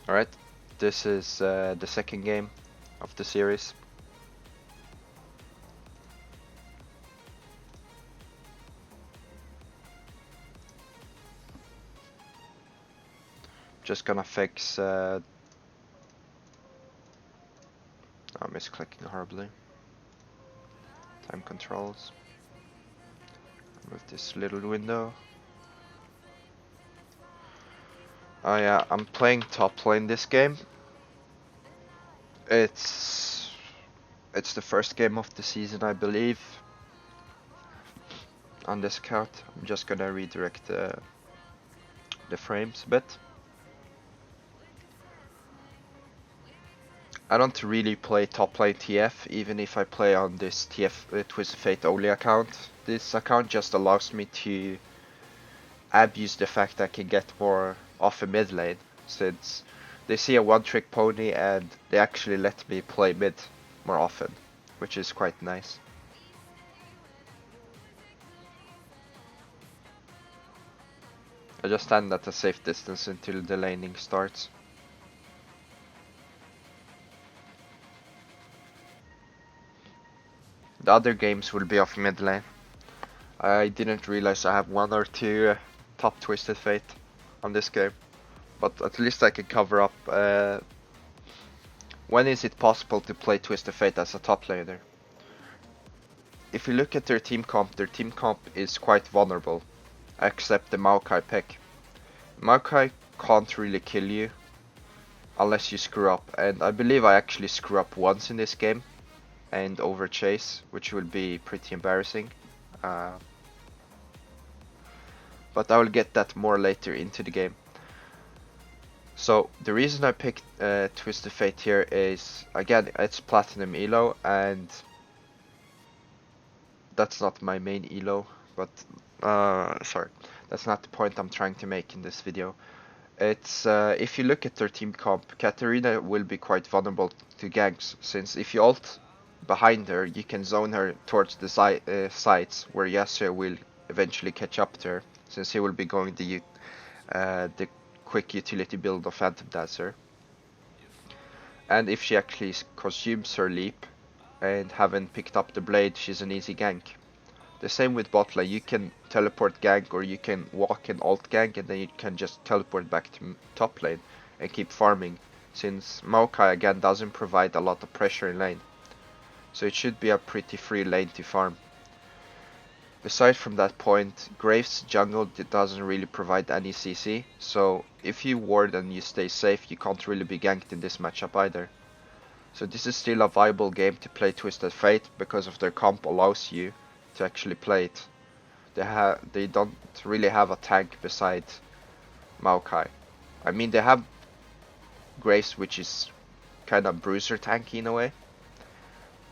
Alright, this is the second game of the series. Just gonna fix... I'm misclicking horribly. Time controls. Move this little window. Oh yeah, I'm playing top lane this game. It's the first game of the season, I believe. On this account, I'm just gonna redirect the frames a bit. I don't really play top lane TF, even if I play on this TF Twisted Fate only account. This account just allows me to abuse the fact I can get more off a mid lane, since they see a one-trick pony and they actually let me play mid more often, which is quite nice. I just stand at a safe distance until the laning starts. The other games will be off mid lane. I didn't realize I have one or two top Twisted Fate on this game, but at least I can cover up. When is it possible to play Twisted Fate as a top laner? If you look at their team comp is quite vulnerable, except the Maokai pick. Maokai can't really kill you unless you screw up, and I believe I actually screw up once in this game and overchase, which will be pretty embarrassing. But I will get that more later into the game. So the reason I picked Twisted Fate here is, again, it's Platinum Elo, and that's not my main Elo, but sorry, that's not the point I'm trying to make in this video. It's if you look at their team comp, Katarina will be quite vulnerable to ganks, since if you ult behind her, you can zone her towards the sides, where Yasuo will eventually catch up to her, since he will be going the quick utility build of Phantom Dancer. And if she actually consumes her leap and haven't picked up the blade, she's an easy gank. The same with bot lane, you can teleport gank, or you can walk and ult gank, and then you can just teleport back to top lane and keep farming, since Maokai again doesn't provide a lot of pressure in lane. So it should be a pretty free lane to farm. Aside from that point, Graves jungle doesn't really provide any CC, so if you ward and you stay safe, you can't really be ganked in this matchup either. So this is still a viable game to play Twisted Fate, because of their comp allows you to actually play it. They don't really have a tank beside Maokai. I mean, they have Graves, which is kind of bruiser tanky in a way,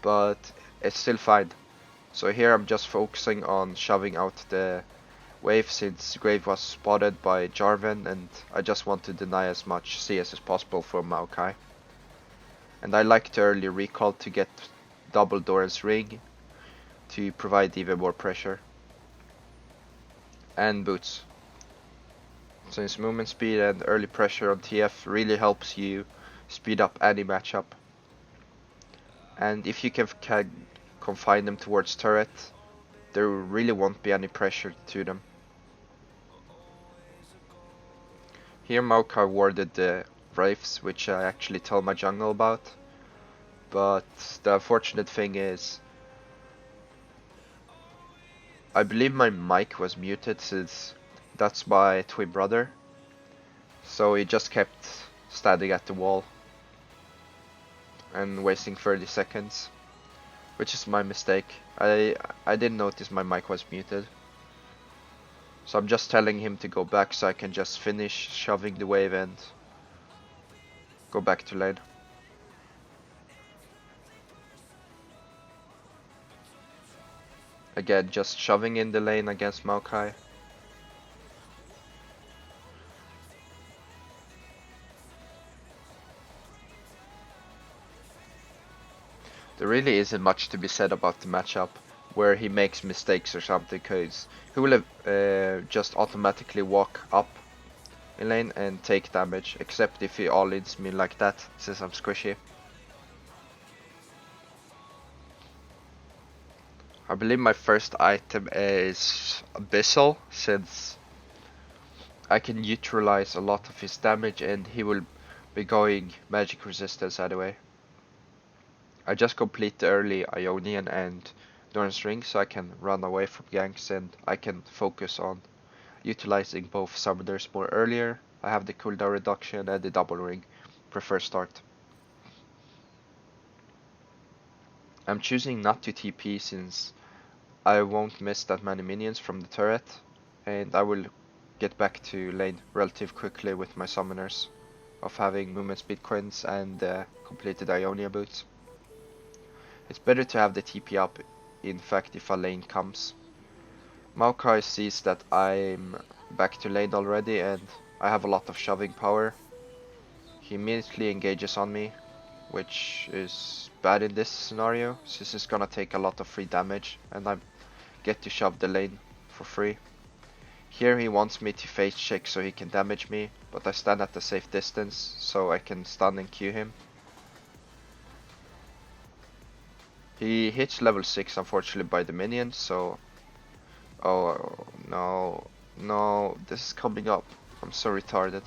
but it's still fine. So here I'm just focusing on shoving out the wave, since Grave was spotted by Jarvan, and I just want to deny as much CS as possible for Maokai. And I like the early recall to get double Doran's ring to provide even more pressure. And boots. Since movement speed and early pressure on TF really helps you speed up any matchup. And if you can confine them towards turret, there really won't be any pressure to them. Here Maokai warded the Wraiths, which I actually tell my jungle about. But the unfortunate thing is, I believe my mic was muted, since that's my twin brother. So he just kept standing at the wall and wasting 30 seconds. Which is my mistake. I didn't notice my mic was muted. So I'm just telling him to go back so I can just finish shoving the wave and go back to lane. Again, just shoving in the lane against Maokai. There really isn't much to be said about the matchup where he makes mistakes or something, because he will just automatically walk up in lane and take damage, except if he all-ins me like that, since I'm squishy. I believe my first item is Abyssal, since I can neutralize a lot of his damage and he will be going magic resistance anyway. I just complete the early Ionian and Doran's Ring so I can run away from ganks and I can focus on utilizing both summoners more earlier. I have the cooldown reduction and the double ring for first start. I'm choosing not to TP since I won't miss that many minions from the turret, and I will get back to lane relatively quickly with my summoners of having movement speed coins and completed Ionia boots. It's better to have the TP up, in fact, if a lane comes. Maokai sees that I'm back to lane already and I have a lot of shoving power. He immediately engages on me, which is bad in this scenario, since it's gonna take a lot of free damage and I get to shove the lane for free. Here he wants me to face check so he can damage me, but I stand at a safe distance so I can stun and Q him. He hits level 6 unfortunately by the minion, so... Oh no, no, this is coming up. I'm so retarded.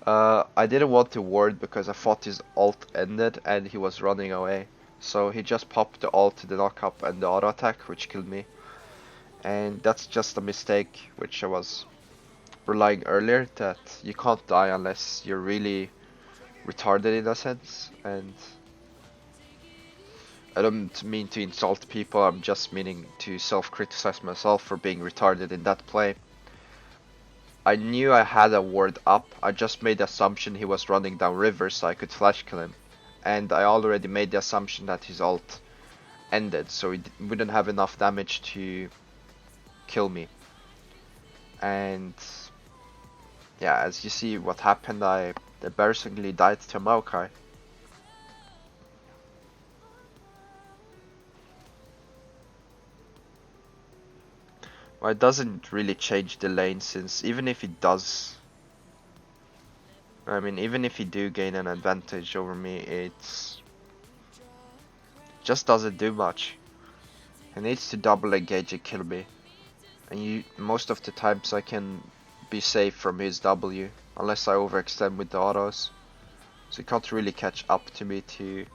I didn't want to ward because I thought his ult ended and he was running away. So he just popped the ult, the knock up and the auto attack, which killed me. And that's just a mistake which I was relying earlier, that you can't die unless you're really retarded in a sense. And I don't mean to insult people, I'm just meaning to self-criticize myself for being retarded in that play. I knew I had a ward up, I just made the assumption he was running down river so I could flash kill him. And I already made the assumption that his ult ended, so he wouldn't have enough damage to kill me. And yeah, as you see what happened, I embarrassingly died to Maokai. Well, it doesn't really change the lane, since even if he does, I mean, even if he do gain an advantage over me, it's just doesn't do much. He needs to double engage and kill me, and most of the times I can be safe from his W, unless I overextend with the autos. So he can't really catch up to me to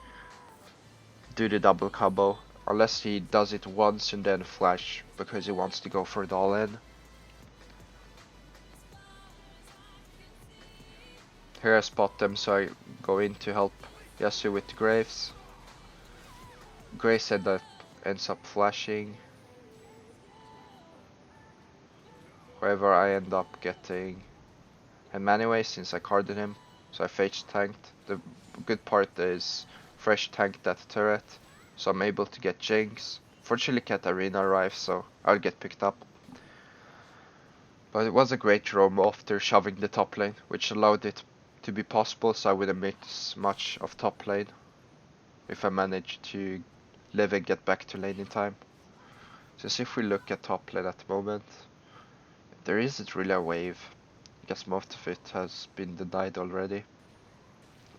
do the double combo, unless he does it once and then flash because he wants to go for the all-in. Here I spot them, so I go in to help Yasuo with the Graves. Graves ends up flashing. However, I end up getting him anyway since I carded him, so I fetch tanked. The good part is fresh tanked that turret, so I'm able to get Jinx. Fortunately Katarina arrives, so I'll get picked up. But it was a great roam after shoving the top lane, which allowed it to be possible, so I wouldn't miss much of top lane if I managed to live and get back to lane in time. Since if we look at top lane at the moment, there isn't really a wave. I guess most of it has been denied already.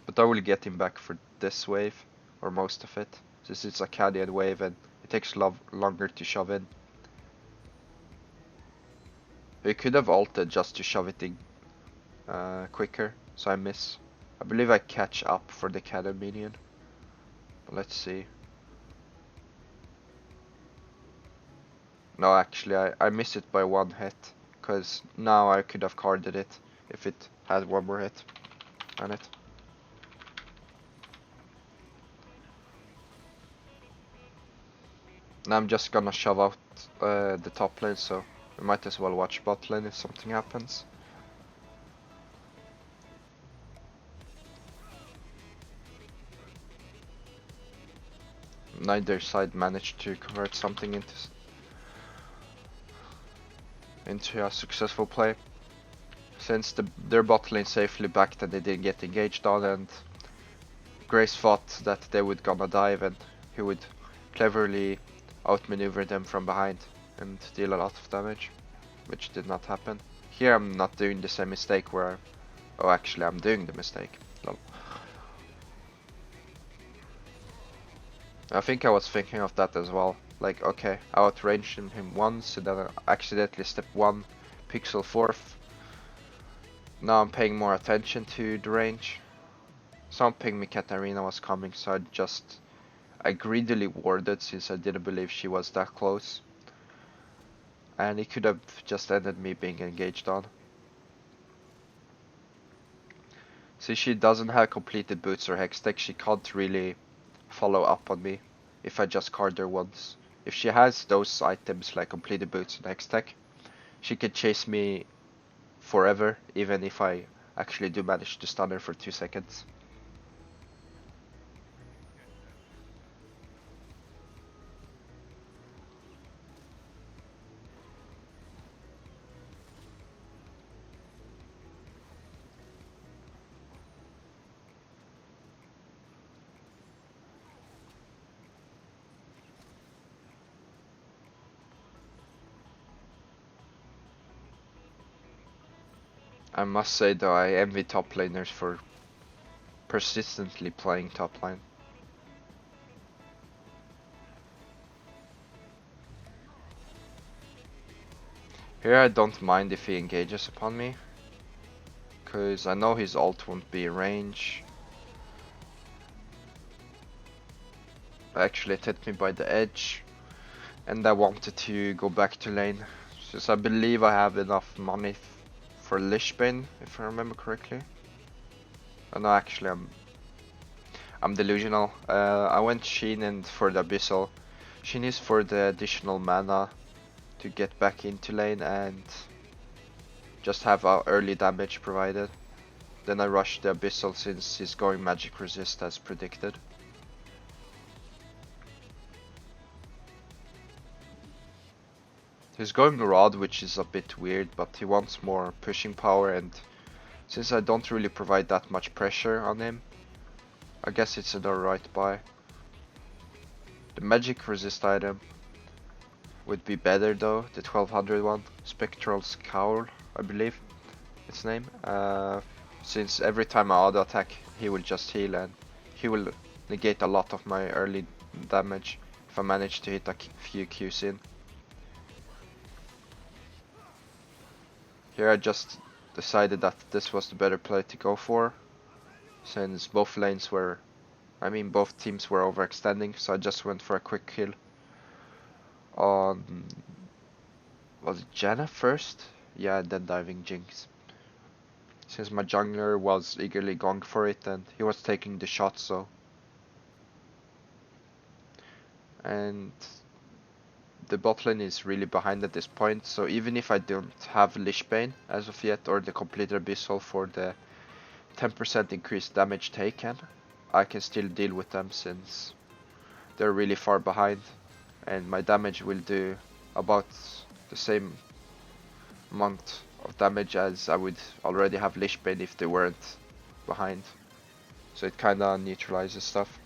But I will get him back for this wave, or most of it, since it's a Cadian wave and it takes longer to shove in. We could have ulted just to shove it in quicker, so I miss. I believe I catch up for the Cadian minion. But let's see. No, actually I miss it by one hit, because now I could have carded it if it had one more hit on it. Now I'm just gonna shove out the top lane, so we might as well watch bot lane if something happens. Neither side managed to convert something into a successful play. Since their bot lane safely backed and they didn't get engaged on, and Grace thought that they would gonna dive and he would cleverly outmaneuver them from behind and deal a lot of damage, which did not happen. Here I'm not doing the same mistake where Oh, actually, I'm doing the mistake. Lol. I think I was thinking of that as well. Like, okay, I outranged him once, and then I accidentally stepped 1 pixel forth. Now I'm paying more attention to the range. Some pygmy Katarina was coming, so I greedily warded since I didn't believe she was that close. And it could have just ended me being engaged on. Since she doesn't have completed boots or hex tech, she can't really follow up on me if I just card her once. If she has those items like completed boots and hex tech, she can chase me forever, even if I actually do manage to stun her for 2 seconds. I must say though, I envy top laners for persistently playing top lane. Here I don't mind if he engages upon me, cause I know his ult won't be in range. Actually it hit me by the edge, and I wanted to go back to lane, since I believe I have enough money for Lishbane, if I remember correctly. Oh no, actually I'm delusional. I went Sheen and for the Abyssal. Sheen is for the additional mana to get back into lane and just have our early damage provided. Then I rushed the Abyssal since he's going magic resist as predicted. He's going Rod, which is a bit weird, but he wants more pushing power, and since I don't really provide that much pressure on him, I guess it's an alright buy. The magic resist item would be better though, the 1200 one, Spectral Scowl, I believe its name. Since every time I auto attack, he will just heal and he will negate a lot of my early damage if I manage to hit a few Qs in. Here I just decided that this was the better play to go for, since both teams were overextending, so I just went for a quick kill on, was it Janna first? Yeah, and then diving Jinx. Since my jungler was eagerly going for it and he was taking the shot, so. And the bot lane is really behind at this point, so even if I don't have Lishbane as of yet or the complete Abyssal for the 10% increased damage taken, I can still deal with them since they're really far behind, and my damage will do about the same amount of damage as I would already have Lishbane if they weren't behind. So it kinda neutralizes stuff.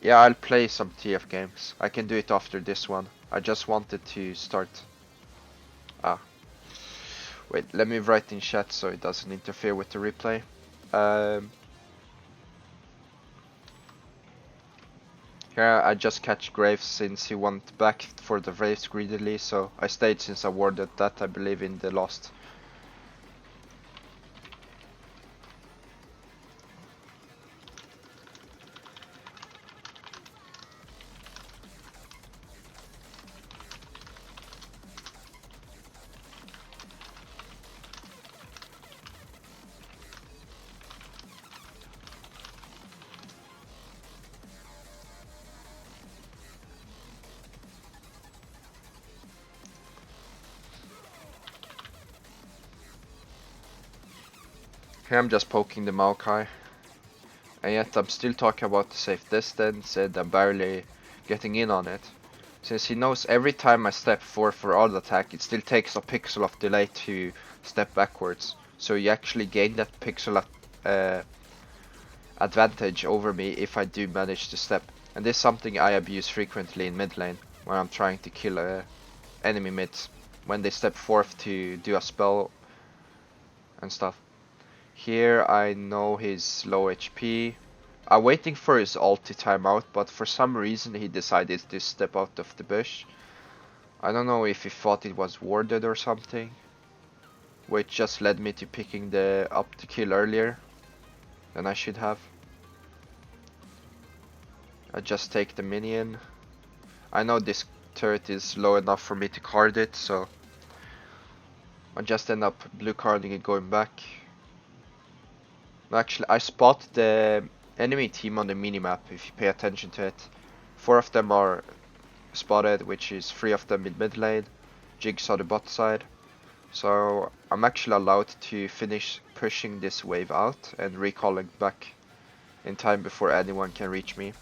Yeah, I'll play some TF games. I can do it after this one. I just wanted to start. Ah. Wait, let me write in chat so it doesn't interfere with the replay. Here I just catch Graves since he went back for the Wraiths greedily, so I stayed since I warded that, I believe, in the last. Here I'm just poking the Maokai, and yet I'm still talking about the safe distance and I'm barely getting in on it. Since he knows every time I step forward for auto attack, it still takes a pixel of delay to step backwards. So you actually gain that pixel advantage over me if I do manage to step. And this is something I abuse frequently in mid lane when I'm trying to kill enemy mids. When they step forth to do a spell and stuff. Here I know he's low HP. I'm waiting for his ult to time out, but for some reason he decided to step out of the bush. I don't know if he thought it was warded or something, which just led me to picking the up the kill earlier than I should have. I just take the minion. I know this turret is low enough for me to card it, so I just end up blue carding and going back. Actually, I spot the enemy team on the minimap if you pay attention to it. 4 of them are spotted, which is 3 of them in mid lane, Jigs on the bot side. So I'm actually allowed to finish pushing this wave out and recalling back in time before anyone can reach me.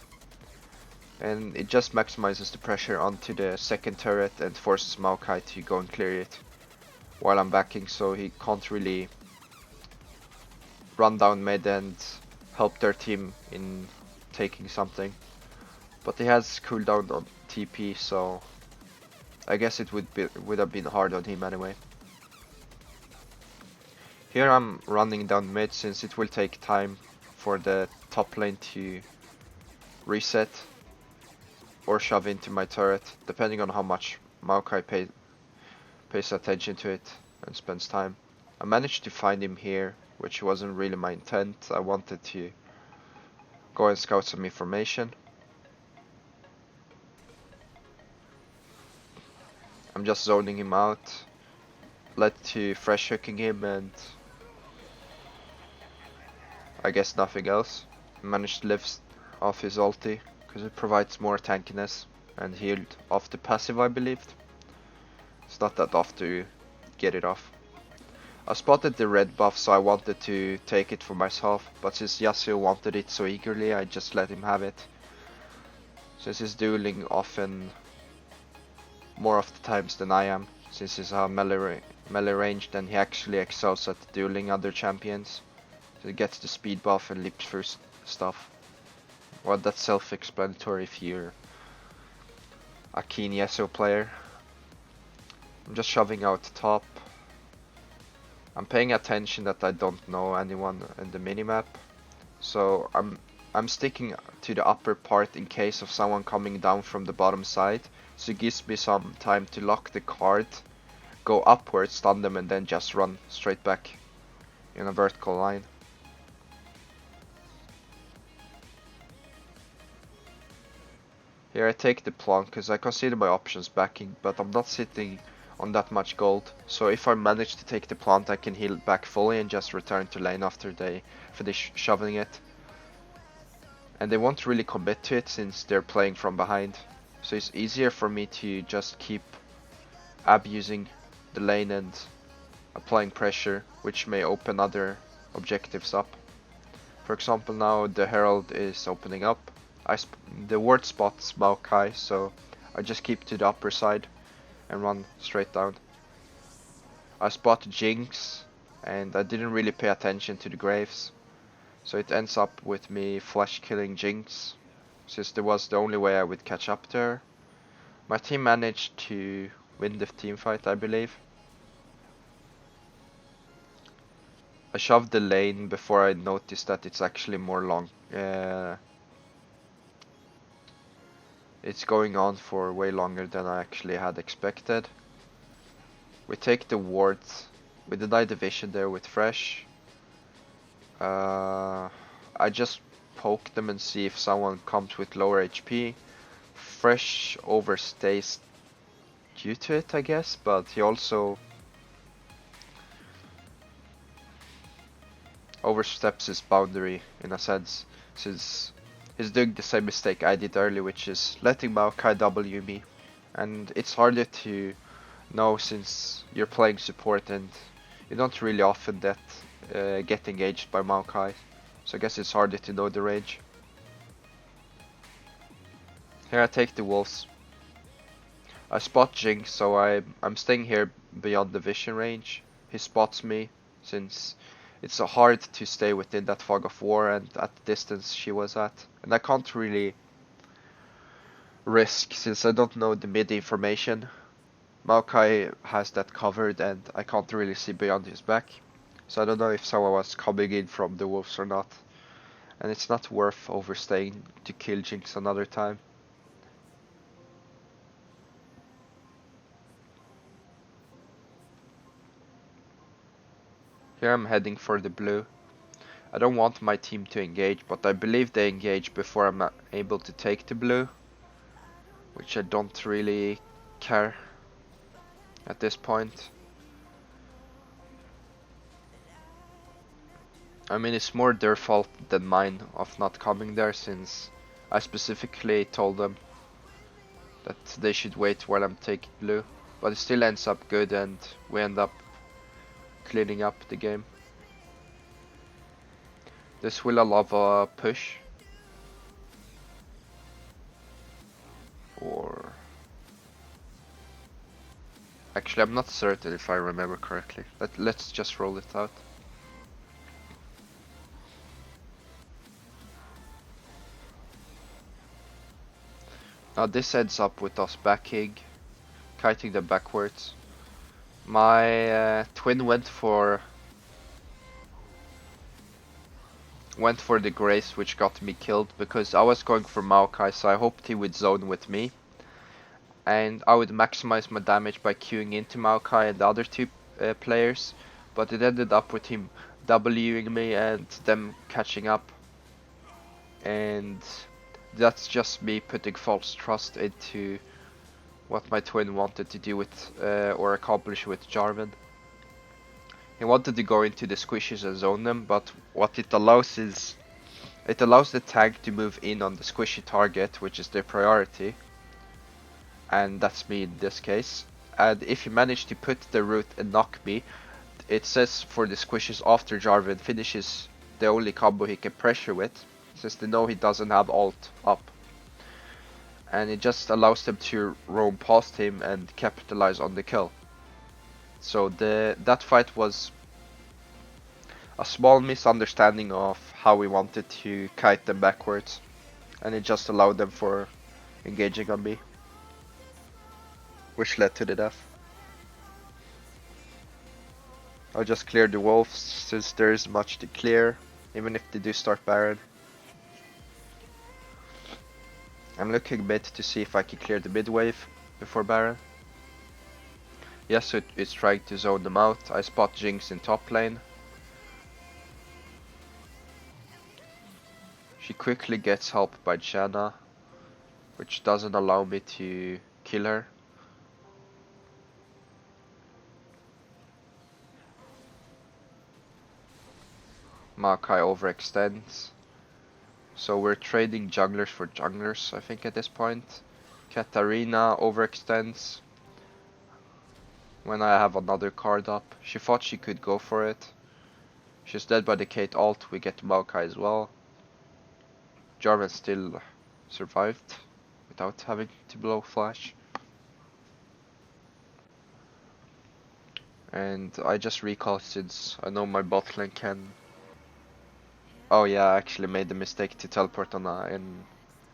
And it just maximizes the pressure onto the second turret and forces Maokai to go and clear it while I'm backing, so he can't really run down mid and help their team in taking something. But he has cooldown on TP, so I guess it would have been hard on him anyway. Here I'm running down mid since it will take time for the top lane to reset or shove into my turret, depending on how much Maokai pays attention to it and spends time. I managed to find him here, which wasn't really my intent. I wanted to go and scout some information. I'm just zoning him out, led to fresh hooking him, and I guess nothing else. Managed to live off his ulti, because it provides more tankiness, and healed off the passive, I believed. It's not that off to get it off. I spotted the red buff, so I wanted to take it for myself, but since Yasuo wanted it so eagerly, I just let him have it. Since he's dueling often more of the times than I am, since he's a melee range, then he actually excels at dueling other champions. So he gets the speed buff and leaps through stuff. Well, that's self-explanatory if you're a keen Yasuo player. I'm just shoving out top. I'm paying attention that I don't know anyone in the minimap, so I'm sticking to the upper part in case of someone coming down from the bottom side, so it gives me some time to lock the card, go upwards, stun them, and then just run straight back in a vertical line. Here I take the plant because I consider my options backing, but I'm not sitting on that much gold, so if I manage to take the plant I can heal back fully and just return to lane after they finish shoveling it. And they won't really commit to it since they're playing from behind, so it's easier for me to just keep abusing the lane and applying pressure, which may open other objectives up. For example, now the Herald is opening up. The ward spots Maokai, so I just keep to the upper side and run straight down. I spot Jinx, and I didn't really pay attention to the Graves, so it ends up with me flash killing Jinx, since there was the only way I would catch up to her. My team managed to win the team fight, I believe. I shoved the lane before I noticed that it's actually more long. It's going on for way longer than I actually had expected. We take the wards. We deny division there with fresh. I just poke them and see if someone comes with lower HP. Fresh overstays due to it, I guess, but he also oversteps his boundary in a sense, since he's doing the same mistake I did earlier, which is letting Maokai W me. And it's harder to know since you're playing support and you don't really often get engaged by Maokai. So I guess it's harder to know the range. Here I take the wolves. I spot Jinx, so I'm staying here beyond the vision range. He spots me, since it's hard to stay within that fog of war and at the distance she was at. And I can't really risk, since I don't know the mid information. Maokai has that covered and I can't really see beyond his back. So I don't know if someone was coming in from the wolves or not. And it's not worth overstaying to kill Jinx another time. Here I'm heading for the blue. I don't want my team to engage, but I believe they engage before I'm able to take the blue, which I don't really care at this point. I mean, it's more their fault than mine of not coming there, since I specifically told them that they should wait while I'm taking blue. But it still ends up good and we end up cleaning up the game. This will allow a push. Or... Actually, I'm not certain if I remember correctly. Let's just roll it out. Now this ends up with us backing, kiting them backwards. My twin went for the Grace, which got me killed because I was going for Maokai, so I hoped he would zone with me. And I would maximize my damage by queuing into Maokai and the other two players, but it ended up with him Wing me and them catching up. And that's just me putting false trust into what my twin wanted to do with or accomplish with Jarvan. He wanted to go into the squishes and zone them, but what it allows is it allows the tank to move in on the squishy target, which is their priority, and that's me in this case. And if you manage to put the root and knock me, it says for the squishes after Jarvan finishes the only combo he can pressure with, since they know he doesn't have ult up. And it just allows them to roam past him and capitalize on the kill. So that fight was a small misunderstanding of how we wanted to kite them backwards, and it just allowed them for engaging on me, which led to the death. I'll just clear the wolves since there is much to clear, even if they do start Baron. I'm looking mid to see if I can clear the mid wave before Baron. Yes, it's trying to zone them out. I spot Jinx in top lane. She quickly gets help by Janna, which doesn't allow me to kill her. Maokai overextends. So we're trading junglers for junglers, I think, at this point. Katarina overextends when I have another card up. She thought she could go for it. She's dead by the Kate ult, we get Maokai as well. Jarvan still survived without having to blow flash. And I just recall since I know my bot lane can... Oh yeah, I actually made the mistake to teleport on an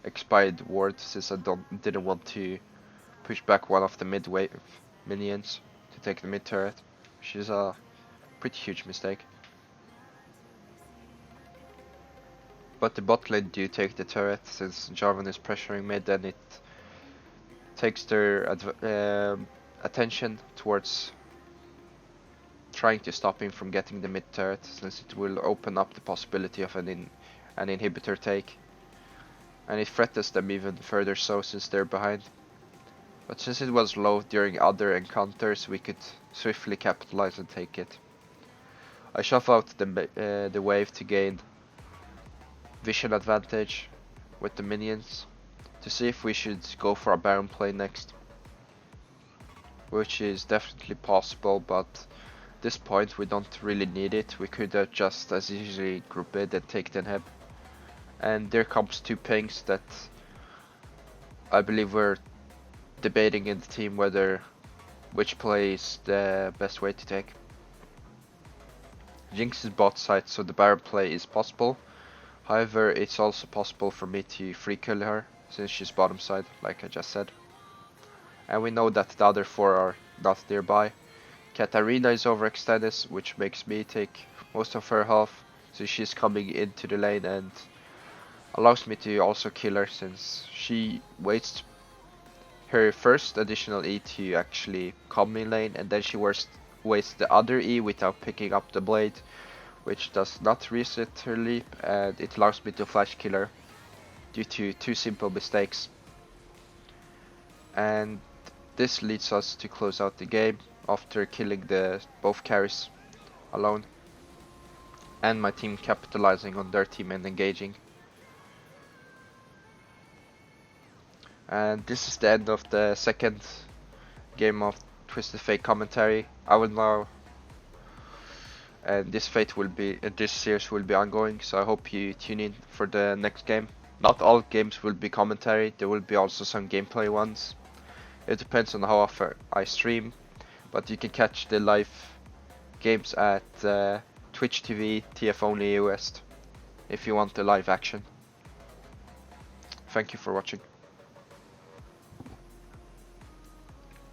expired ward since I didn't want to push back one of the mid wave minions to take the mid turret, which is a pretty huge mistake. But the bot lane do take the turret since Jarvan is pressuring mid, and it takes their attention towards trying to stop him from getting the mid turret, since it will open up the possibility of an inhibitor take, and it threatens them even further so since they're behind. But since it was low during other encounters, we could swiftly capitalize and take it. I shove out the wave to gain vision advantage with the minions to see if we should go for a Baron play next, which is definitely possible, but this point we don't really need it. We could have just as easily group it and take the inhib. And there comes two pings that I believe we're debating in the team which play is the best way to take. Jinx is bot side, so the Baron play is possible. However, it's also possible for me to free kill her since she's bottom side, like I just said. And we know that the other four are not nearby. Katarina is overextended, which makes me take most of her health, so she's coming into the lane and allows me to also kill her since she wastes her first additional E to actually come in lane, and then she wastes the other E without picking up the blade, which does not reset her leap, and it allows me to flash kill her due to two simple mistakes. And this leads us to close out the game after killing the both carries alone, and my team capitalizing on their team and engaging. And this is the end of the second game of Twisted Fate commentary. I will now, and this series will be ongoing, so I hope you tune in for the next game. Not all games will be commentary, there will be also some gameplay ones. It depends on how often I stream, but you can catch the live games at Twitch TV, TF only West, if you want the live action. Thank you for watching.